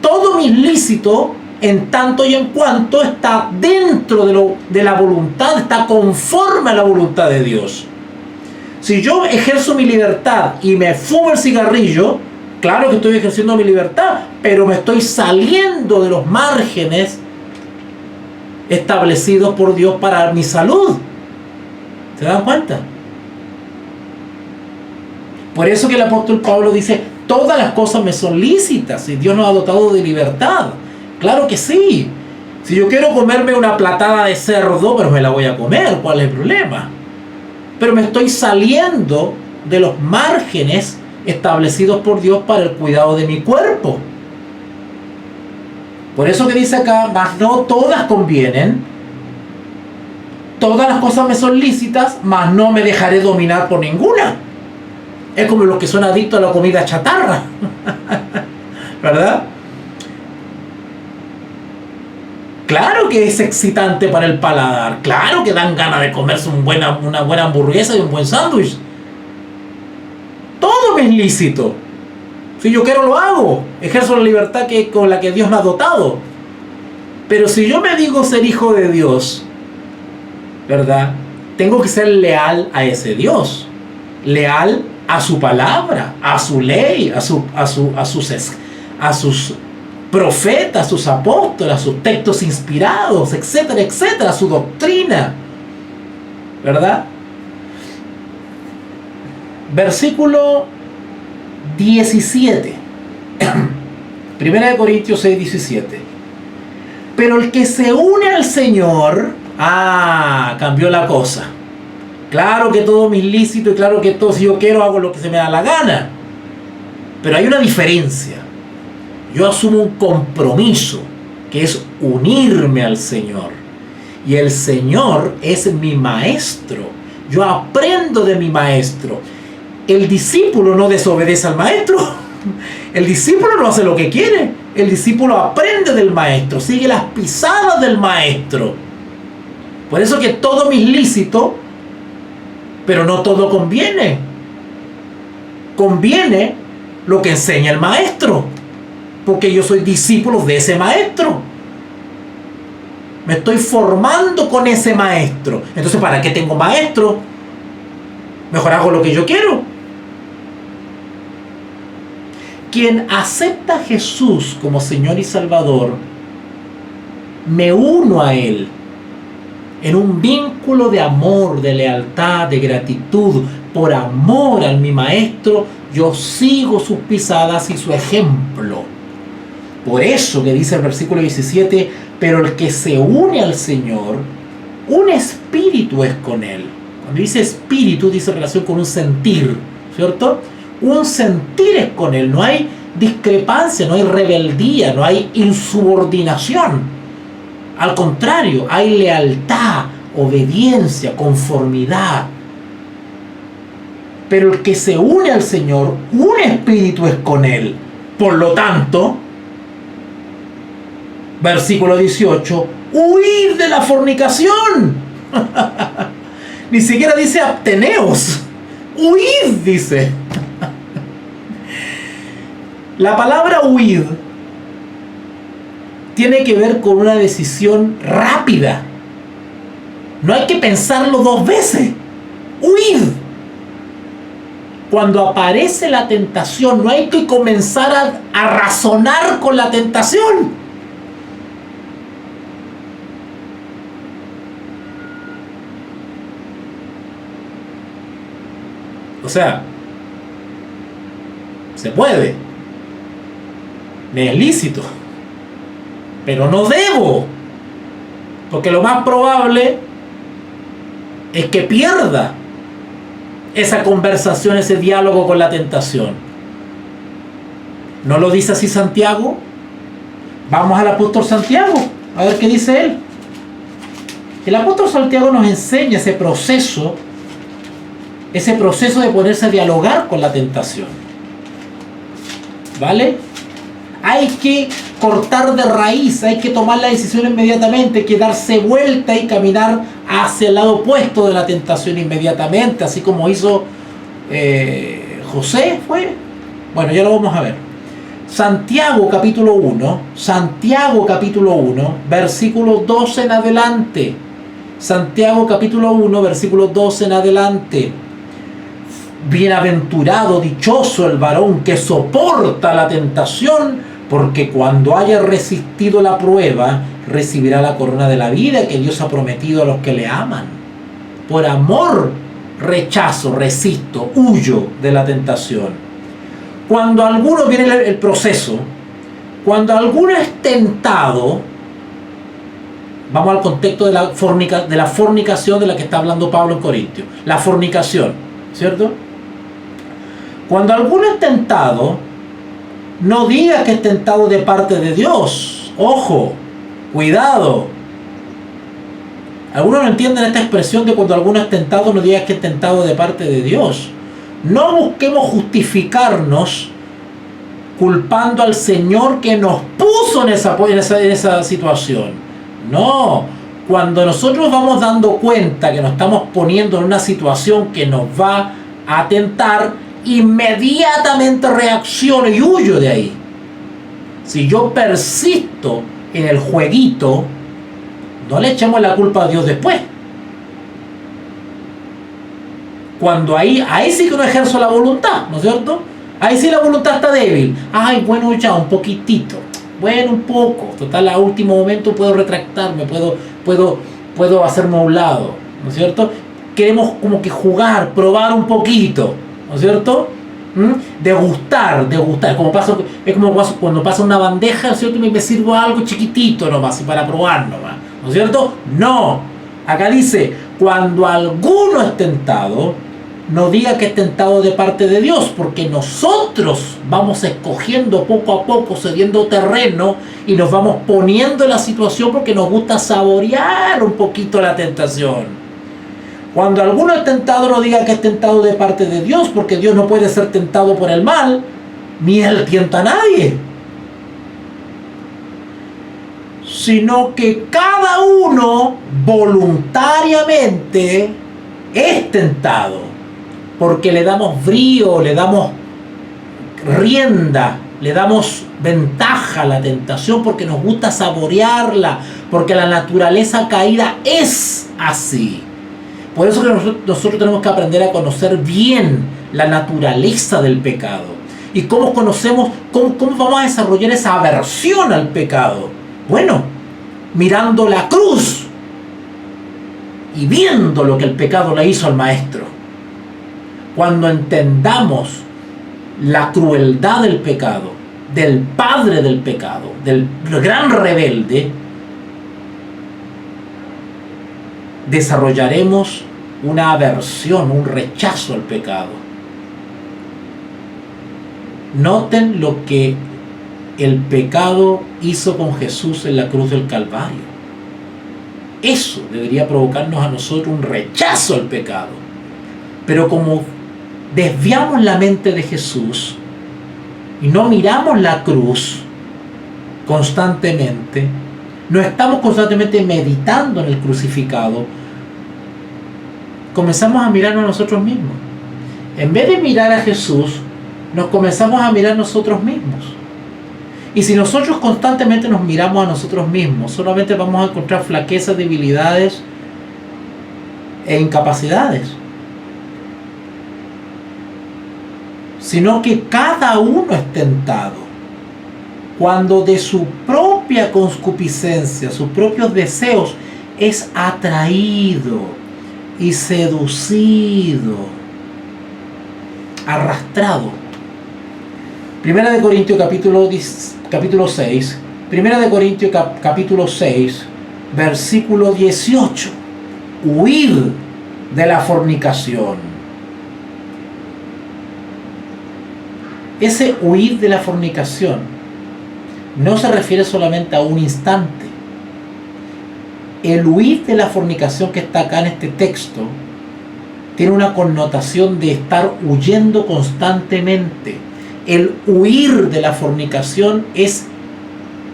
Todo mi lícito, en tanto y en cuanto, está dentro de la voluntad, está conforme a la voluntad de Dios. Si yo ejerzo mi libertad y me fumo el cigarrillo, claro que estoy ejerciendo mi libertad, pero me estoy saliendo de los márgenes establecidos por Dios para mi salud. ¿Se dan cuenta? Por eso que el apóstol Pablo dice: todas las cosas me son lícitas, y Dios nos ha dotado de libertad. Claro que sí. Si yo quiero comerme una platada de cerdo, pero me la voy a comer, ¿cuál es el problema? Pero me estoy saliendo de los márgenes establecidos por Dios para el cuidado de mi cuerpo. Por eso que dice acá: mas no todas convienen. Todas las cosas me son lícitas, mas no me dejaré dominar por ninguna. Es como los que son adictos a la comida chatarra. ¿Verdad? Claro que es excitante para el paladar. Claro que dan ganas de comerse una buena hamburguesa y un buen sándwich. Todo me es lícito. Si yo quiero, lo hago. Ejerzo la libertad con la que Dios me ha dotado. Pero si yo me digo ser hijo de Dios, ¿verdad? Tengo que ser leal a ese Dios. Leal a su palabra, a su ley, a sus profetas, a sus apóstoles, a sus textos inspirados, etcétera, etcétera, a su doctrina. ¿Verdad? Versículo 17. 1 Corintios 6, 17. Pero el que se une al Señor, cambió la cosa. Claro que todo me es lícito, y claro que todo, si yo quiero, hago lo que se me da la gana. Pero hay una diferencia. Yo asumo un compromiso, que es unirme al Señor. Y el Señor es mi maestro. Yo aprendo de mi maestro. El discípulo no desobedece al maestro. El discípulo no hace lo que quiere. El discípulo aprende del maestro, sigue las pisadas del maestro. Por eso que todo me es lícito, Pero no todo conviene. Conviene lo que enseña el maestro, porque yo soy discípulo de ese maestro. Me estoy formando con ese maestro. Entonces, ¿para qué tengo maestro? Mejor hago lo que yo quiero. Quien acepta a Jesús como Señor y Salvador, me uno a Él en un vínculo de amor, de lealtad, de gratitud. Por amor a mi maestro, yo sigo sus pisadas y su ejemplo. Por eso que dice el versículo 17, pero el que se une al Señor, un espíritu es con Él. Cuando dice espíritu, dice relación con un sentir, ¿cierto? Un sentir es con Él. No hay discrepancia, no hay rebeldía, no hay insubordinación. Al contrario, hay lealtad, obediencia, conformidad. Pero el que se une al Señor, un espíritu es con Él. Por lo tanto, versículo 18, huid de la fornicación. Ni siquiera dice absteneos. Huid, dice. La palabra huid tiene que ver con una decisión rápida. No hay que pensarlo dos veces. Huid. Cuando aparece la tentación, no hay que comenzar a razonar con la tentación. O sea, se puede. Me es lícito. Pero no debo. Porque lo más probable es que pierda esa conversación, ese diálogo con la tentación. ¿No lo dice así Santiago? Vamos al apóstol Santiago, a ver qué dice él. El apóstol Santiago nos enseña ese proceso de ponerse a dialogar con la tentación. ¿Vale? Hay que cortar de raíz, hay que tomar la decisión inmediatamente, hay que darse vuelta y caminar hacia el lado opuesto de la tentación inmediatamente, así como hizo José, ¿fue? Bueno, ya lo vamos a ver. Santiago capítulo 1, versículo 12 en adelante. Santiago capítulo 1, versículo 12 en adelante. Bienaventurado, dichoso el varón que soporta la tentación, porque cuando haya resistido la prueba, recibirá la corona de la vida que Dios ha prometido a los que le aman. Por amor, rechazo, resisto, huyo de la tentación. Cuando alguno, viene el proceso, cuando alguno es tentado, vamos al contexto de la fornicación de la que está hablando Pablo en Corintios. La fornicación, ¿cierto? Cuando alguno es tentado, no diga que es tentado de parte de Dios. Ojo, cuidado. Algunos no entienden esta expresión de cuando alguno es tentado, no diga que es tentado de parte de Dios. No busquemos justificarnos culpando al Señor que nos puso en esa situación. No, cuando nosotros vamos dando cuenta que nos estamos poniendo en una situación que nos va a tentar, inmediatamente reacciono y huyo de ahí. Si yo persisto en el jueguito, no le echemos la culpa a Dios después. Cuando ahí sí que no ejerzo la voluntad, ¿no es cierto? Ahí sí la voluntad está débil. Ay, bueno, ya un poquitito. Bueno, un poco. Total, a último momento puedo retractarme, puedo hacerme a un lado, ¿no es cierto? Queremos como que jugar, probar un poquito, ¿no es cierto? Degustar. Es como cuando pasa una bandeja, ¿no es cierto? Me sirvo algo chiquitito nomás, para probar nomás, ¿no es cierto? No. Acá dice, cuando alguno es tentado, no diga que es tentado de parte de Dios, porque nosotros vamos escogiendo poco a poco, cediendo terreno, y nos vamos poniendo en la situación porque nos gusta saborear un poquito la tentación. Cuando alguno es tentado, no diga que es tentado de parte de Dios, porque Dios no puede ser tentado por el mal, ni Él tienta a nadie. Sino que cada uno voluntariamente es tentado, porque le damos brío, le damos rienda, le damos ventaja a la tentación, porque nos gusta saborearla, porque la naturaleza caída es así. Por eso que nosotros tenemos que aprender a conocer bien la naturaleza del pecado. ¿Y cómo conocemos, cómo vamos a desarrollar esa aversión al pecado? Bueno, mirando la cruz y viendo lo que el pecado le hizo al maestro. Cuando entendamos la crueldad del pecado, del padre del pecado, del gran rebelde, desarrollaremos una aversión, un rechazo al pecado. Noten lo que el pecado hizo con Jesús en la cruz del Calvario. Eso debería provocarnos a nosotros un rechazo al pecado. Pero como desviamos la mente de Jesús y no miramos la cruz constantemente, no estamos constantemente meditando en el crucificado, comenzamos a mirarnos a nosotros mismos. En vez de mirar a Jesús, nos comenzamos a mirar nosotros mismos. Y si nosotros constantemente nos miramos a nosotros mismos, solamente vamos a encontrar flaquezas, debilidades e incapacidades. Sino que cada uno es tentado cuando de su propia concupiscencia, sus propios deseos, es atraído y seducido, arrastrado. Primera de Corintios capítulo 6, Primera de Corintios capítulo 6, versículo 18. Huid de la fornicación. Ese huir de la fornicación no se refiere solamente a un instante. El huir de la fornicación que está acá en este texto tiene una connotación de estar huyendo constantemente. El huir de la fornicación es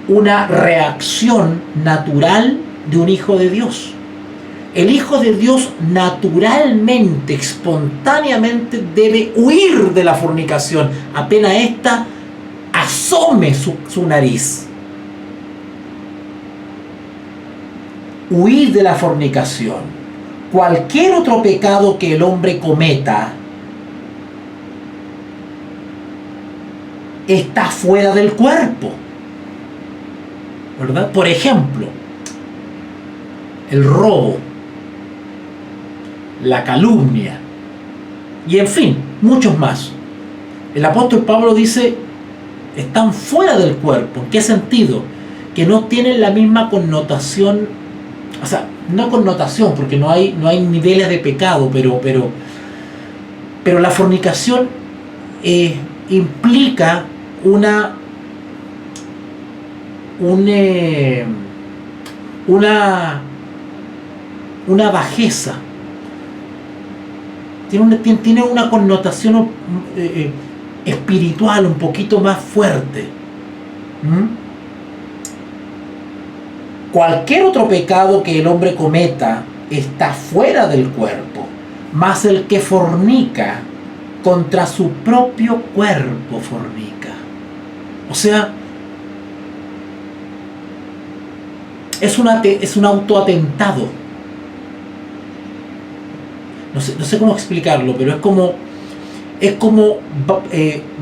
una reacción natural de un hijo de Dios. El hijo de Dios naturalmente, espontáneamente debe huir de la fornicación apenas ésta asome su nariz. Huir de la fornicación. Cualquier otro pecado que el hombre cometa está fuera del cuerpo, ¿verdad? Por ejemplo, el robo, la calumnia y en fin, muchos más. El apóstol Pablo dice, están fuera del cuerpo. ¿En qué sentido? Que no tienen la misma connotación, o sea, no connotación, porque no hay niveles de pecado, pero la fornicación implica una bajeza. Tiene una connotación espiritual un poquito más fuerte. Cualquier otro pecado que el hombre cometa está fuera del cuerpo, mas el que fornica contra su propio cuerpo fornica. O sea, es un autoatentado. No sé cómo explicarlo, pero es como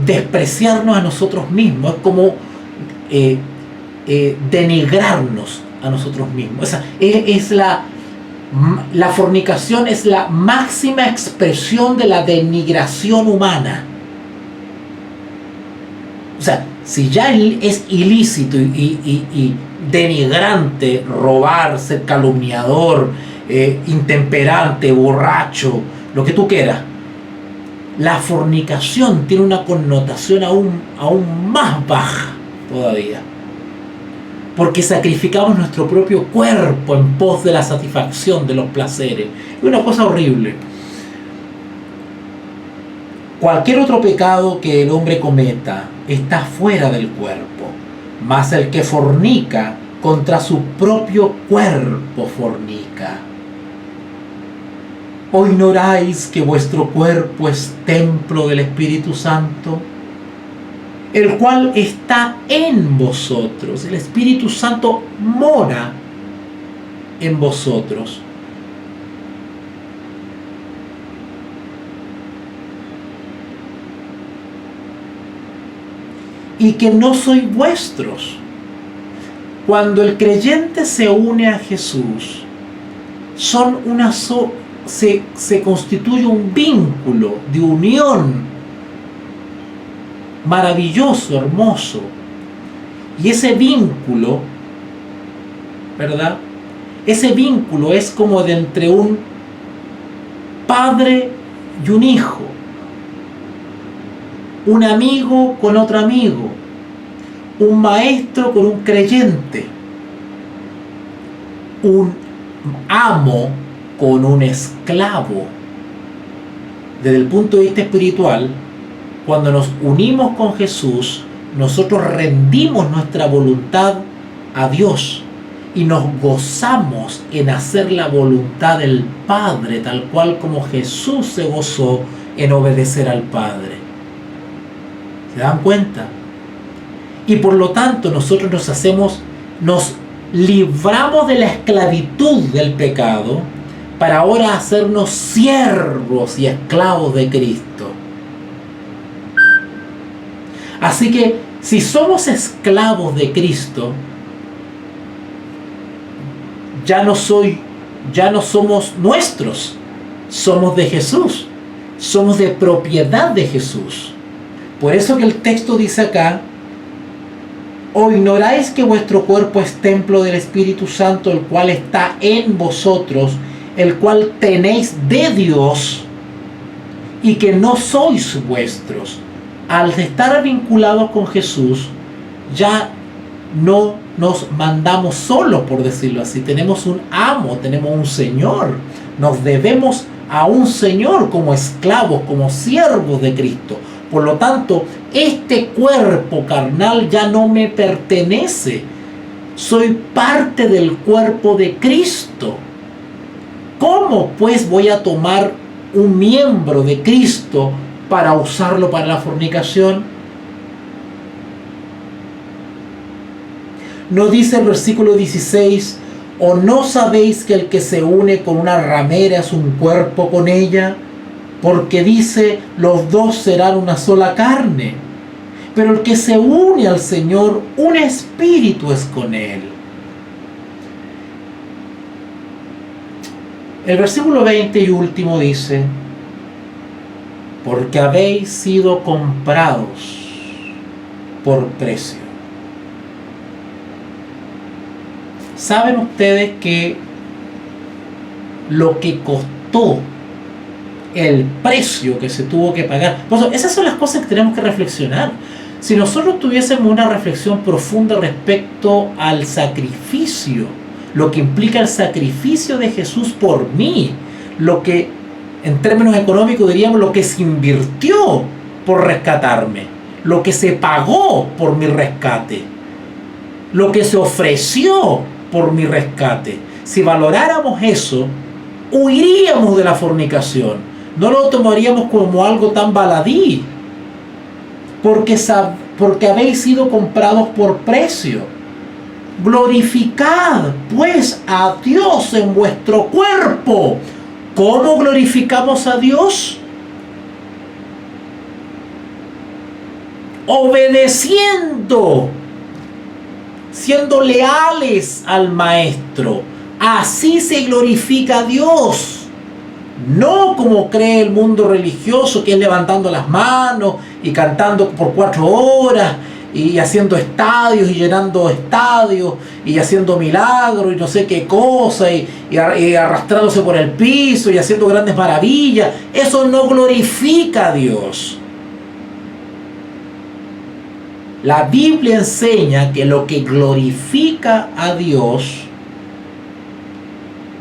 despreciarnos a nosotros mismos, es como denigrarnos a nosotros mismos. O sea, la fornicación es la máxima expresión de la denigración humana. O sea, si ya es ilícito y denigrante robar, ser calumniador, intemperante, borracho, lo que tú quieras, la fornicación tiene una connotación aún más baja todavía, porque sacrificamos nuestro propio cuerpo en pos de la satisfacción de los placeres. Es una cosa horrible. Cualquier otro pecado que el hombre cometa está fuera del cuerpo, mas el que fornica contra su propio cuerpo fornica. ¿O ignoráis que vuestro cuerpo es templo del Espíritu Santo, el cual está en vosotros? El Espíritu Santo mora en vosotros. Y que no sois vuestros. Cuando el creyente se une a Jesús, son una se constituye un vínculo de unión maravilloso, hermoso. Y ese vínculo, ¿verdad? Ese vínculo es como de entre un padre y un hijo, un amigo con otro amigo, un maestro con un creyente, un amo con un esclavo. Desde el punto de vista espiritual, cuando nos unimos con Jesús, nosotros rendimos nuestra voluntad a Dios y nos gozamos en hacer la voluntad del Padre, tal cual como Jesús se gozó en obedecer al Padre. ¿Se dan cuenta? Y por lo tanto nosotros nos libramos de la esclavitud del pecado para ahora hacernos siervos y esclavos de Cristo. Así que si somos esclavos de Cristo, ya no somos nuestros, somos de Jesús, somos de propiedad de Jesús. Por eso que el texto dice acá: ¿o ignoráis que vuestro cuerpo es templo del Espíritu Santo, el cual está en vosotros, el cual tenéis de Dios, y que no sois vuestros? Al estar vinculados con Jesús, ya no nos mandamos solos, por decirlo así. Tenemos un amo, tenemos un Señor. Nos debemos a un Señor como esclavos, como siervos de Cristo. Por lo tanto, este cuerpo carnal ya no me pertenece. Soy parte del cuerpo de Cristo. ¿Cómo pues voy a tomar un miembro de Cristo para usarlo para la fornicación? ¿No dice el versículo 16: ¿o no sabéis que el que se une con una ramera es un cuerpo con ella? Porque dice: los dos serán una sola carne. Pero el que se une al Señor, un espíritu es con él. El versículo 20 y último dice: porque habéis sido comprados por precio. ¿Saben ustedes que lo que costó, el precio que se tuvo que pagar? Pues esas son las cosas que tenemos que reflexionar. Si nosotros tuviésemos una reflexión profunda respecto al sacrificio, lo que implica el sacrificio de Jesús por mí, lo que en términos económicos diríamos lo que se invirtió por rescatarme, lo que se pagó por mi rescate, lo que se ofreció por mi rescate. Si valoráramos eso, huiríamos de la fornicación. No lo tomaríamos como algo tan baladí. Porque habéis sido comprados por precio. Glorificad pues a Dios en vuestro cuerpo. ¿Cómo glorificamos a Dios? Obedeciendo, siendo leales al Maestro. Así se glorifica a Dios. No como cree el mundo religioso, que es levantando las manos y cantando por 4 horas y haciendo estadios y llenando estadios y haciendo milagros y no sé qué cosa y arrastrándose por el piso y haciendo grandes maravillas. Eso no glorifica a Dios. La Biblia enseña que lo que glorifica a Dios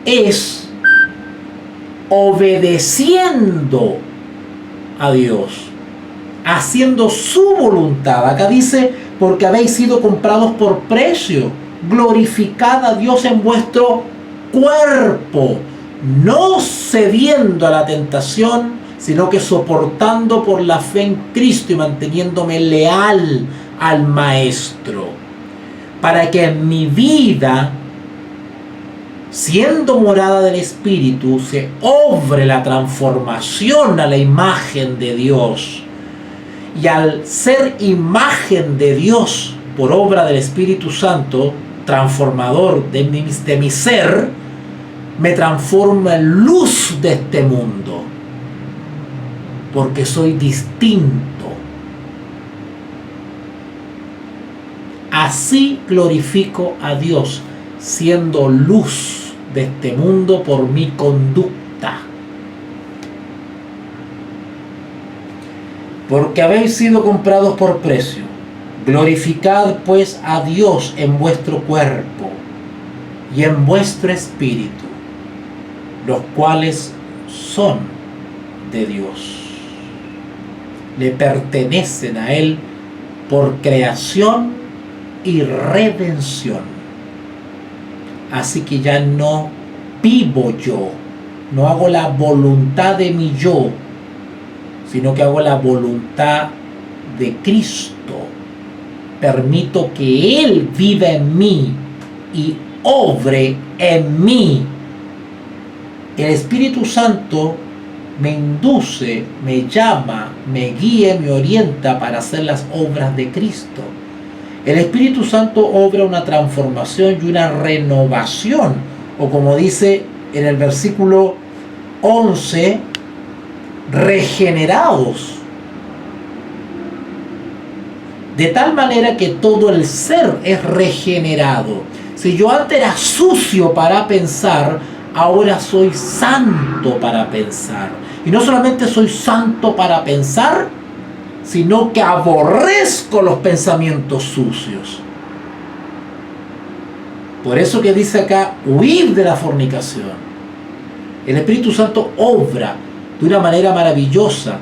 es obedeciendo a Dios, haciendo su voluntad. Acá dice: porque habéis sido comprados por precio. Glorificad a Dios en vuestro cuerpo. no cediendo a la tentación, sino que soportando por la fe en Cristo y manteniéndome leal al Maestro, para que en mi vida, siendo morada del Espíritu, se obre la transformación a la imagen de Dios. Y al ser imagen de Dios por obra del Espíritu Santo, transformador de mi ser, me transforma en luz de este mundo, porque soy distinto. Así glorifico a Dios, siendo luz de este mundo por mi conducta. Porque habéis sido comprados por precio. Glorificad pues a Dios en vuestro cuerpo y en vuestro espíritu, los cuales son de Dios. Le pertenecen a Él por creación y redención. Así que ya no vivo yo, no hago la voluntad de mi yo, sino que hago la voluntad de Cristo. Permito que Él viva en mí y obre en mí. El Espíritu Santo me induce, me llama, me guía, me orienta para hacer las obras de Cristo. El Espíritu Santo obra una transformación y una renovación, o como dice en el versículo 11, regenerados, de tal manera que todo el ser es regenerado. Si yo antes era sucio para pensar, ahora soy santo para pensar. Y no solamente soy santo para pensar, sino que aborrezco los pensamientos sucios. Por eso que dice acá, huir de la fornicación. El Espíritu Santo obra de una manera maravillosa.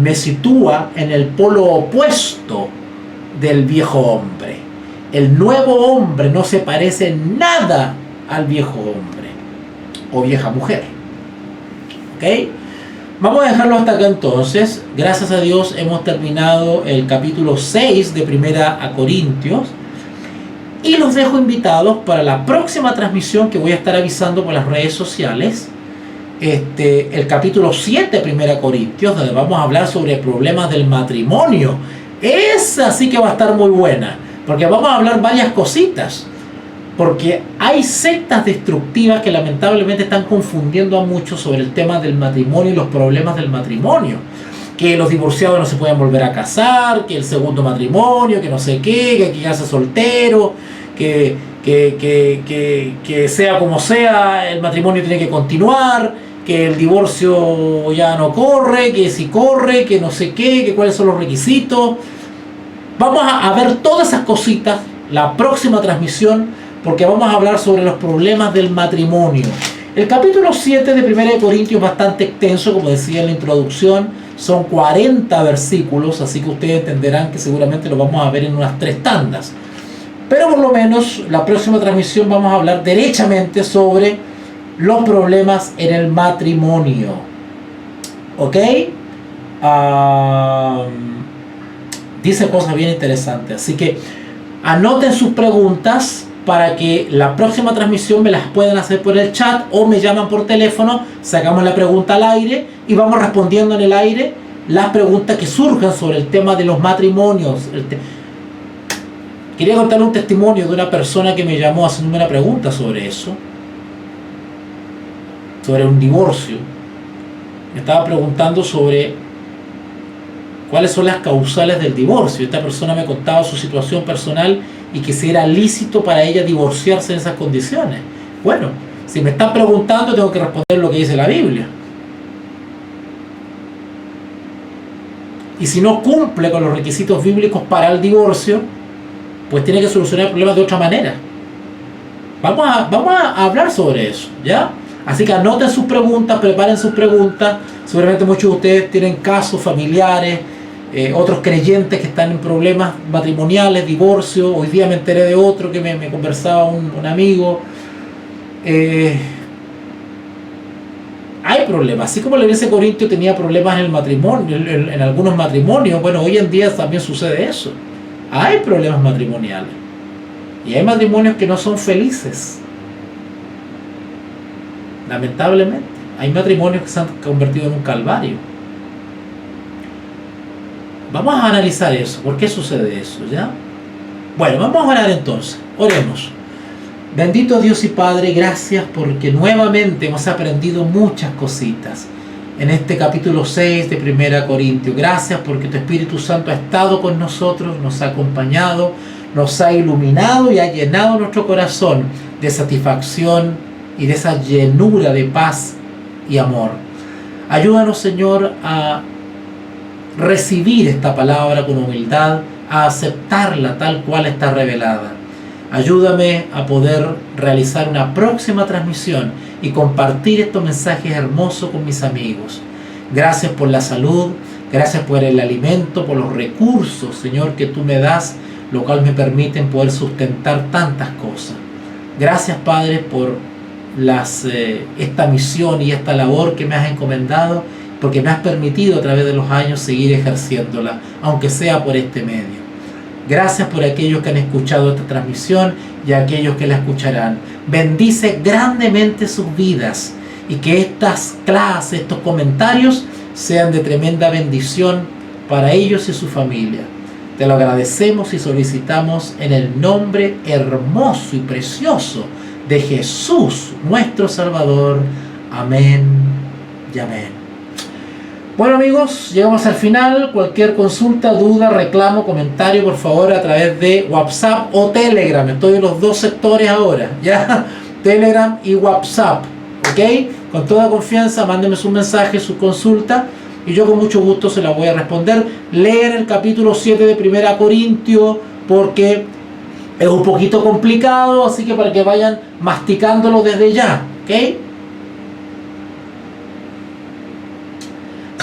Me sitúa en el polo opuesto del viejo hombre. El nuevo hombre no se parece en nada al viejo hombre o vieja mujer. ¿Ok? Vamos a dejarlo hasta acá entonces. Gracias a Dios hemos terminado el capítulo 6 de Primera a Corintios. Y los dejo invitados para la próxima transmisión que voy a estar avisando por las redes sociales. El capítulo 7 de Primera Corintios, donde vamos a hablar sobre problemas del matrimonio. Esa sí que va a estar muy buena, porque vamos a hablar varias cositas. Porque hay sectas destructivas que lamentablemente están confundiendo a muchos sobre el tema del matrimonio y los problemas del matrimonio. Que los divorciados no se pueden volver a casar, que el segundo matrimonio, que no sé qué, que hay que quedarse soltero, que sea como sea, el matrimonio tiene que continuar, que el divorcio ya no corre, que si corre, que no sé qué, que cuáles son los requisitos. Vamos a ver todas esas cositas la próxima transmisión, porque vamos a hablar sobre los problemas del matrimonio. El capítulo 7 de 1 Corintios es bastante extenso, como decía en la introducción, son 40 versículos, así que ustedes entenderán que seguramente lo vamos a ver en unas 3 tandas. Pero por lo menos la próxima transmisión vamos a hablar derechamente sobre los problemas en el matrimonio. ¿Ok? Dice cosas bien interesantes, así que anoten sus preguntas para que la próxima transmisión me las puedan hacer por el chat o me llaman por teléfono, sacamos la pregunta al aire y vamos respondiendo en el aire las preguntas que surjan sobre el tema de los matrimonios. Quería contarle un testimonio de una persona que me llamó haciéndome una pregunta sobre eso, sobre un divorcio. Me estaba preguntando sobre cuáles son las causales del divorcio. Esta persona me contaba su situación personal y que si era lícito para ella divorciarse en esas condiciones. Bueno, si me están preguntando, tengo que responder lo que dice la Biblia. Y si no cumple con los requisitos bíblicos para el divorcio, pues tiene que solucionar el problema de otra manera. Vamos a hablar sobre eso, ¿ya? Así que anoten sus preguntas, preparen sus preguntas. Seguramente muchos de ustedes tienen casos familiares, otros creyentes que están en problemas matrimoniales, divorcio. Hoy día me enteré de otro que me conversaba un amigo. Hay problemas, así como la iglesia de Corintio tenía problemas en el matrimonio, en algunos matrimonios, bueno, hoy en día también sucede eso. Hay problemas matrimoniales. Y hay matrimonios que no son felices. Lamentablemente. Hay matrimonios que se han convertido en un calvario. Vamos a analizar eso. ¿Por qué sucede eso? ¿Ya? Bueno, vamos a orar entonces. Oremos. Bendito Dios y Padre, gracias porque nuevamente hemos aprendido muchas cositas en este capítulo 6 de 1 Corintios. Gracias porque tu Espíritu Santo ha estado con nosotros, nos ha acompañado, nos ha iluminado y ha llenado nuestro corazón de satisfacción y de esa llenura de paz y amor. Ayúdanos, Señor, a recibir esta palabra con humildad, a aceptarla tal cual está revelada. Ayúdame a poder realizar una próxima transmisión y compartir estos mensajes hermosos con mis amigos. Gracias por la salud, gracias por el alimento, por los recursos, Señor, que tú me das, lo cual me permiten poder sustentar tantas cosas. Gracias, Padre, por esta misión y esta labor que me has encomendado, porque me has permitido a través de los años seguir ejerciéndola, aunque sea por este medio. Gracias por aquellos que han escuchado esta transmisión y a aquellos que la escucharán. Bendice grandemente sus vidas y que estas clases, estos comentarios sean de tremenda bendición para ellos y su familia. Te lo agradecemos y solicitamos en el nombre hermoso y precioso de Jesús, nuestro Salvador. Amén y amén. Bueno, amigos, llegamos al final. Cualquier consulta, duda, reclamo, comentario, por favor, a través de WhatsApp o Telegram. Estoy en los dos sectores ahora, ¿ya? Telegram y WhatsApp, ¿ok? Con toda confianza, mándenme su mensaje, su consulta, y yo con mucho gusto se la voy a responder. Lean el capítulo 7 de 1 Corintios, porque es un poquito complicado, así que para que vayan masticándolo desde ya, ¿ok?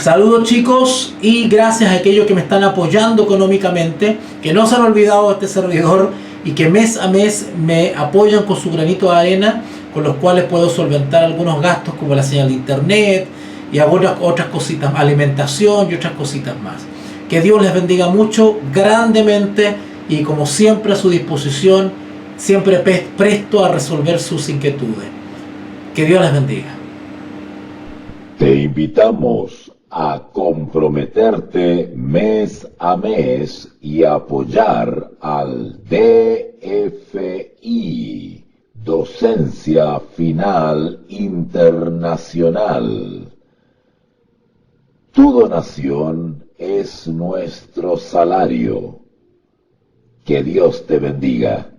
Saludos, chicos, y gracias a aquellos que me están apoyando económicamente, que no se han olvidado de este servidor y que mes a mes me apoyan con su granito de arena, con los cuales puedo solventar algunos gastos como la señal de internet y algunas otras cositas, alimentación y otras cositas más. Que Dios les bendiga mucho, grandemente, y como siempre a su disposición, siempre presto a resolver sus inquietudes. Que Dios les bendiga. Te invitamos a comprometerte mes a mes y apoyar al DFI, Docencia Final Internacional. Tu donación es nuestro salario. Que Dios te bendiga.